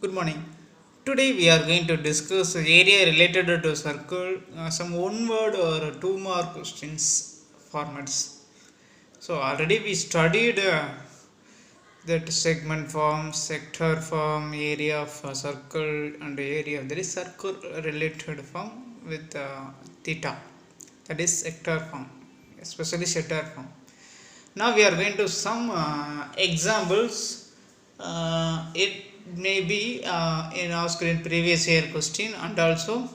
Good morning. Today we are going to discuss area related to circle, some one word or two mark questions formats. So already we studied that segment form, sector form, area of a circle and area. There is circle related form with theta. That is sector form, especially sector form. Now we are going to some examples. It may be in asked in previous year question, and also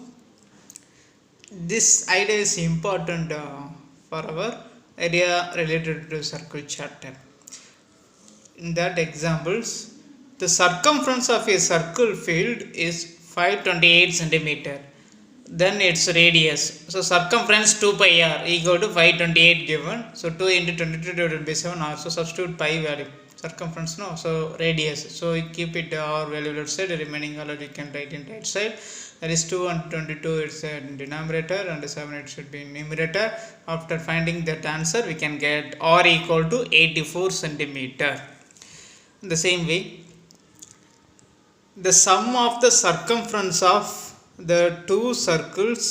this idea is important for our area related to circle chapter. In that examples, the circumference of a circle field is 528 centimeter. Then its radius. So circumference 2 pi r equal to 528 given. So 2 into 22 divided by 7 r. So substitute pi value. Circumference no. So radius. So we keep it r value left side. The remaining value we can write in right side. That is 2 and 22 it's a denominator and 7 it should be numerator. After finding that answer we can get r equal to 84 centimeter. In the same way, the sum of the circumference of the two circles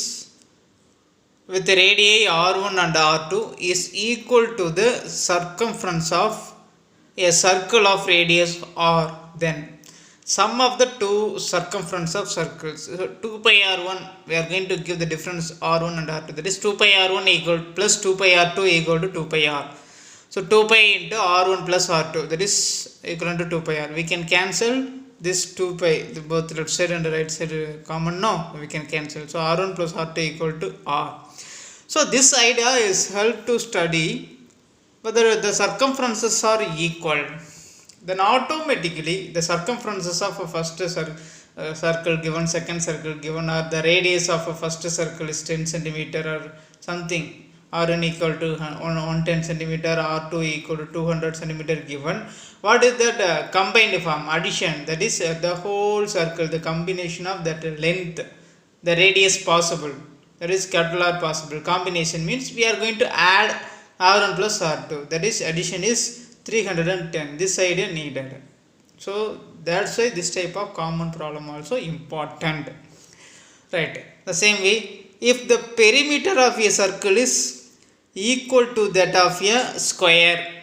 with the radii r1 and r2 is equal to the circumference of a circle of radius r. Then sum of the two circumference of circles, so 2 pi r1 we are going to give the difference r1 and r2, that is 2 pi r1 equal plus 2 pi r2 equal to 2 pi r. So 2 pi into r1 plus r2, that is equivalent to 2 pi r. We can cancel this 2 pi, both left side and right side common, no, we can cancel. So r1 plus r2 equal to r. So this idea is help to study whether the circumferences are equal. Then automatically the circumferences of a first circle given, second circle given, or the radius of a first circle is 10 centimeter or something, r1 equal to 110 centimeter, r2 equal to 200 centimeter given. What is that combined form? Addition, that is the whole circle, the combination of that length, the radius possible, that is capital R possible. Combination means we are going to add r1 plus r2, that is addition is 310. This idea needed. So that's why this type of common problem also important. Right. The same way, if the perimeter of a circle is equal to that of a square,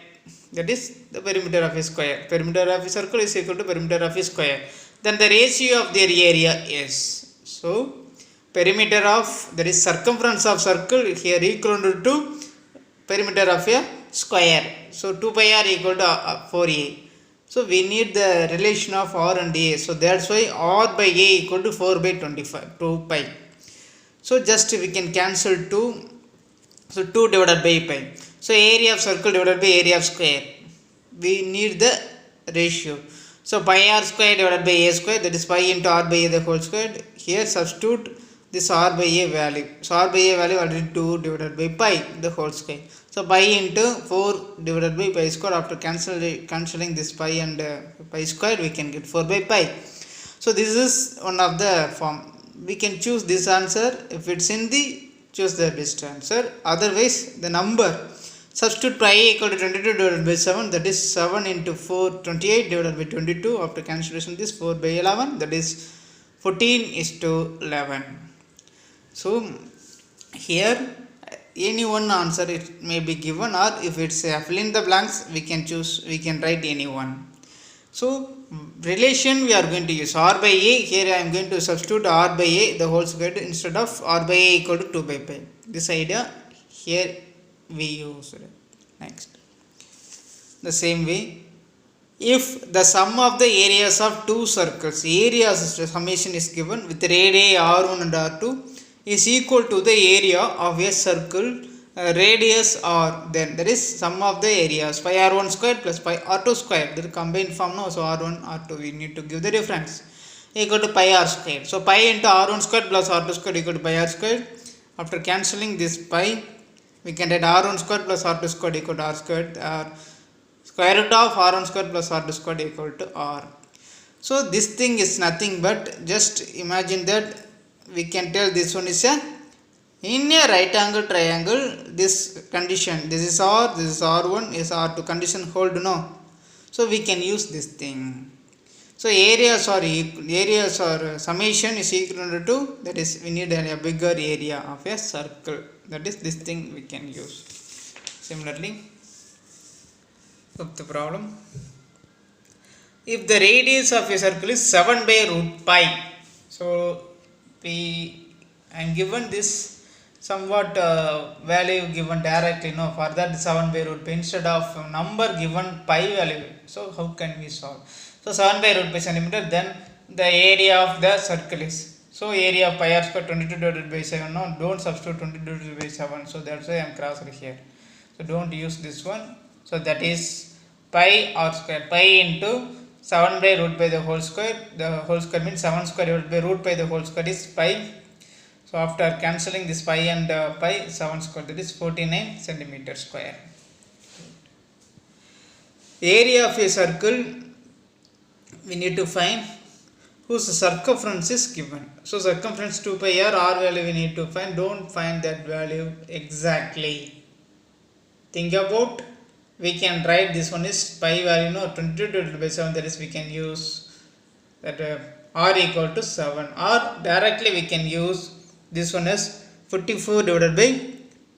that is the perimeter of a square, perimeter of a circle is equal to perimeter of a square, then the ratio of their area is, so perimeter of, that is circumference of circle here equal to perimeter of a square. So 2 pi r equal to 4a. So we need the relation of r and a. So that's why r by a equal to 4 by 25, 2 pi. So just we can cancel 2. So 2 divided by pi. So area of circle divided by area of square. We need the ratio. So pi r square divided by a square, that is pi into r by a the whole square. Here substitute this r by a value. So r by a value already 2 divided by pi the whole square. So pi into 4 divided by pi square. After cancelling this pi and pi square, we can get 4 by pi. So this is one of the form. We can choose this answer. If it's in the, choose the best answer. Otherwise the number, substitute pi equal to 22 divided by 7, that is 7 into 4, 28 divided by 22. After cancellation this 4 by 11, that is 14 is to 11. So here any one answer it may be given, or if it's fill in the blanks we can choose, we can write any one. So relation we are going to use r by a. Here I am going to substitute r by a the whole square instead of r by a equal to 2 by pi. This idea here we use. Next, the same way, if the sum of the areas of two circles, areas summation is given with radii r1 and r2 is equal to the area of a circle radius r, then there is sum of the areas pi r1 square plus pi r2 square, the combined form now. So r1 r2 we need to give the difference equal to pi r square. So pi into r1 square plus r2 square equal to pi r square. After cancelling this pi, we can write r1 square plus r2 square equal to r square, or square root of r1 square plus r2 square equal to r. So this thing is nothing but just imagine that we can tell this one is a in a right angle triangle, this condition, this is r, this is r1, is r2 condition hold, no. So we can use this thing. So areas or summation is equal to, that is we need a bigger area of a circle, that is this thing we can use. Similarly, look the problem. If the radius of a circle is 7 by root pi, so I am given this somewhat value given directly, no, for that 7 by root pi instead of number given pi value. So how can we solve? So 7 by root pi centimeter, then the area of the circle is, so area of pi r square 22 divided by 7, no, don't substitute 22 divided by 7, so that's why I am crossed here, so don't use this one. So that is pi r square, pi into 7 by root pi the whole square means 7 square divided by root pi the whole square is pi. So after cancelling this pi and pi, 7 square, that is 49 centimeter square. Area of a circle we need to find whose circumference is given. So circumference 2 pi r value we need to find. Don't find that value exactly. Think about, we can write this one is pi value, no, 22 divided by 7, that is we can use that r equal to 7, or directly we can use this one is 44 divided by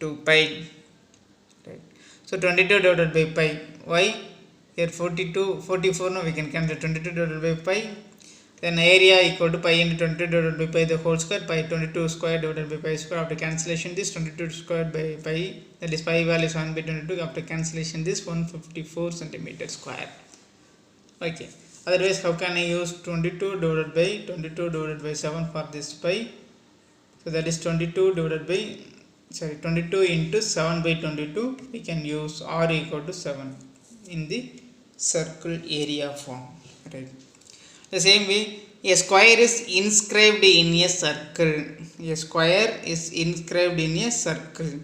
2 pi. Right. So 22 divided by pi. Why? Here 44, no, we can cancel 22 divided by pi. Then area equal to pi into 22 divided by pi the whole square, pi 22 square divided by pi square. After cancellation this 22 squared by pi, that is pi value is 1 by 22. After cancellation this 154 centimeter square. Okay. Otherwise how can I use 22 divided by 7 for this pi? So that is 22 into 7 by 22. We can use r equal to 7 in the circle area form. Right. The same way, a square is inscribed in a circle. A square is inscribed in a circle.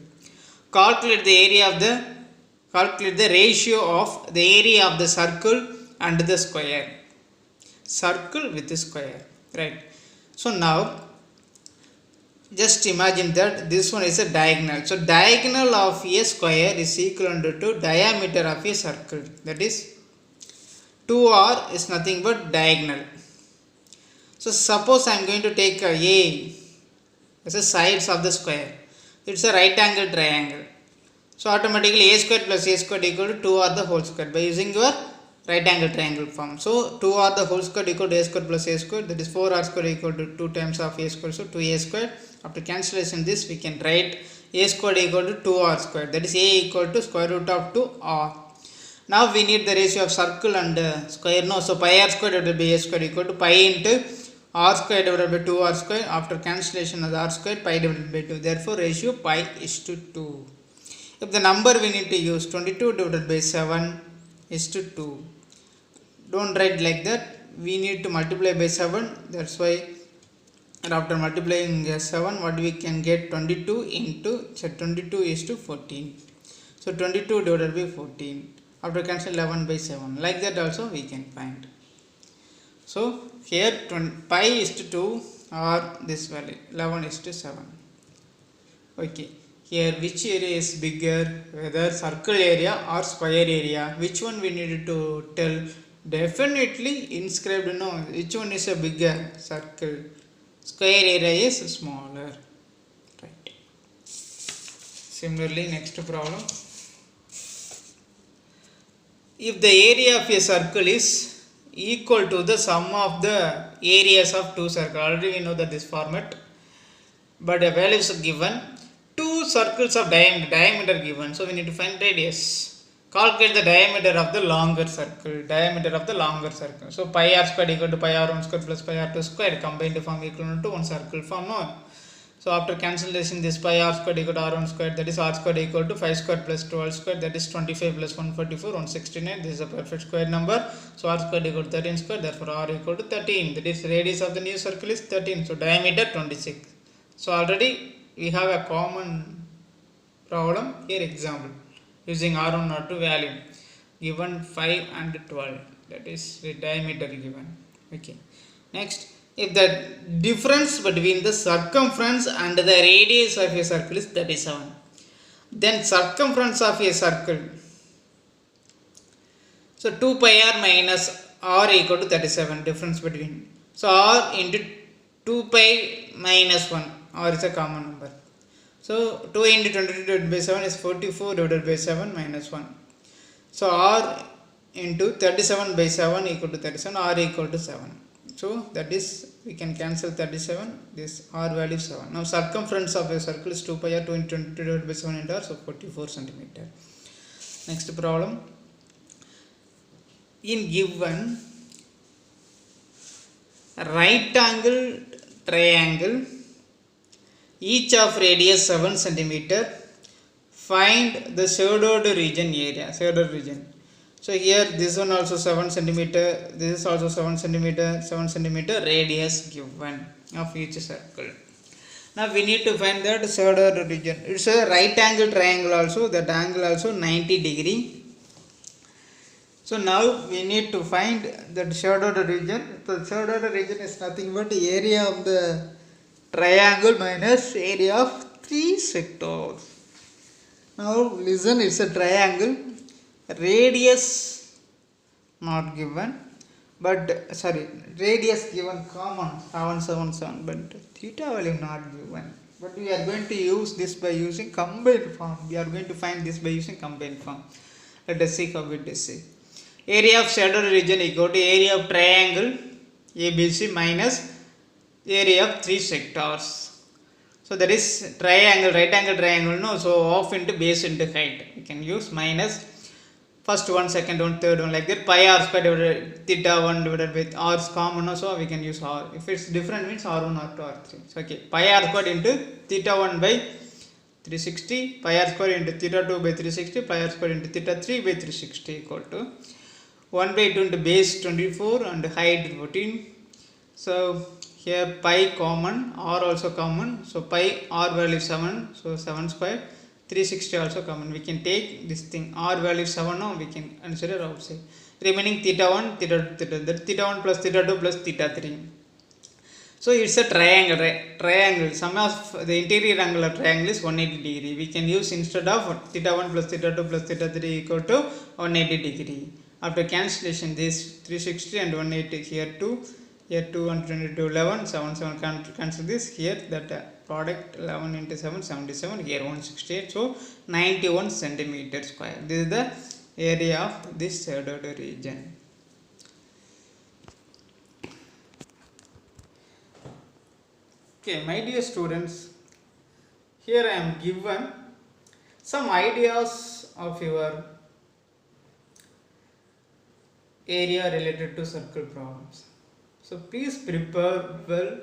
Calculate the ratio of the area of the circle and the square. Circle with the square. Right. So now just imagine that this one is a diagonal. So diagonal of a square is equal to diameter of a circle. That is 2r is nothing but diagonal. So suppose I am going to take a as the sides of the square. It's a right angle triangle. So automatically a square plus a square equal to 2r the whole square by using your right angle triangle form. So 2r the whole square equal to a square plus a square, that is 4r square equal to 2 times of a square, so 2a square. After cancellation this we can write a square equal to 2r square, that is a equal to square root of 2r. Now we need the ratio of circle and square, no, so pi r square divided by a square equal to pi into r square divided by 2r square. After cancellation of the r square, pi divided by 2, therefore ratio pi is to 2. If the number we need to use 22 divided by 7 is to 2. Don't write like that, we need to multiply by 7, that's why. And after multiplying 7, what we can get, 22 into 22 is to 14. So 22 divided by 14. After cancel 11 by 7. Like that also we can find. So here pi is to 2 or this value 11 is to 7. Okay. Here which area is bigger, whether circle area or square area, which one we needed to tell? Definitely inscribed, no, which one is a bigger, circle. Square area is smaller. Right. Similarly, next problem. If the area of a circle is equal to the sum of the areas of two circles, already we know that this format, but the values are given, two circles of diameter given, so we need to find radius. Calculate the diameter of the longer circle. So pi r squared equal to pi r1 square plus pi r2 square, combined form equal to one circle form, no. So after cancellation this pi r squared equal to r1 squared, that is r squared equal to 5 squared plus 12 squared, that is 25 plus 144, 169. This is a perfect square number. So r squared equal to 13 square, therefore r equal to 13. That is radius of the new circle is 13. So diameter 26. So already we have a common problem here, example using r1 r2 value given 5 and 12, that is the diameter given. Okay. Next, if the difference between the circumference and the radius of a circle is 37, then circumference of a circle, so 2 pi r minus r equal to 37, difference between. So r into 2 pi minus 1, r is a common number. So 2 into 22 divided by 7 is 44 divided by 7 minus 1. So r into 37 by 7 equal to 37, r equal to 7. So that is, we can cancel 37, this r value 7. Now circumference of a circle is 2 pi r, 2 into 22 divided by 7 into r, so 44 centimeter. Next problem. In given right angle triangle, each of radius 7 centimeter, find the shadowed region area, shadowed region. So here this one also 7 centimeter, this is also 7 centimeter, 7 centimeter radius given of each circle. Now we need to find that shadowed region. It's a right angle triangle also, that angle also 90 degree. So now we need to find that shadowed region. The shadowed region is nothing but area of the triangle minus area of 3 sectors. Now listen, it's a triangle, radius not given, but sorry, radius given common 777, but theta value not given. But we are going to use this by using combined form. We are going to find this by using combined form. Let us see how it is. Area of shadowed region equal to area of triangle ABC minus area of 3 sectors. So that is triangle, right angle triangle, no? So half into base into height. We can use minus first one, second one, third one, like that. Pi r square divided theta 1 divided by r is common, so we can use r. If it's different means r1, r2, r3. So okay, pi r square into theta 1 by 360, pi r square into theta 2 by 360, pi r square into theta 3 by 360 equal to 1 by 2 into base 24 and height 14. So here pi common, r also common, so pi r value 7, so 7 square, 360 also common. We can take this thing, r value 7 now, we can consider outside. Remaining theta 1, theta 2, theta, that theta 1 plus theta 2 plus theta 3. So it's a triangle, right? Triangle, sum of the interior angle of triangle is 180 degree. We can use, instead of theta 1 plus theta 2 plus theta 3 equal to 180 degree. After cancellation, this 360 and 180, here 2, here 2 and 22, 11, 7, 7, cancel this, here that product 11 into 7, 77, here 168, so 91 centimeter square. This is the area of this shadowed region. Okay, my dear students, here I am given some ideas of your area related to circle problems. So please prepare well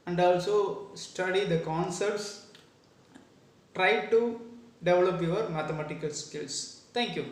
and also study the concepts. Try to develop your mathematical skills. Thank you.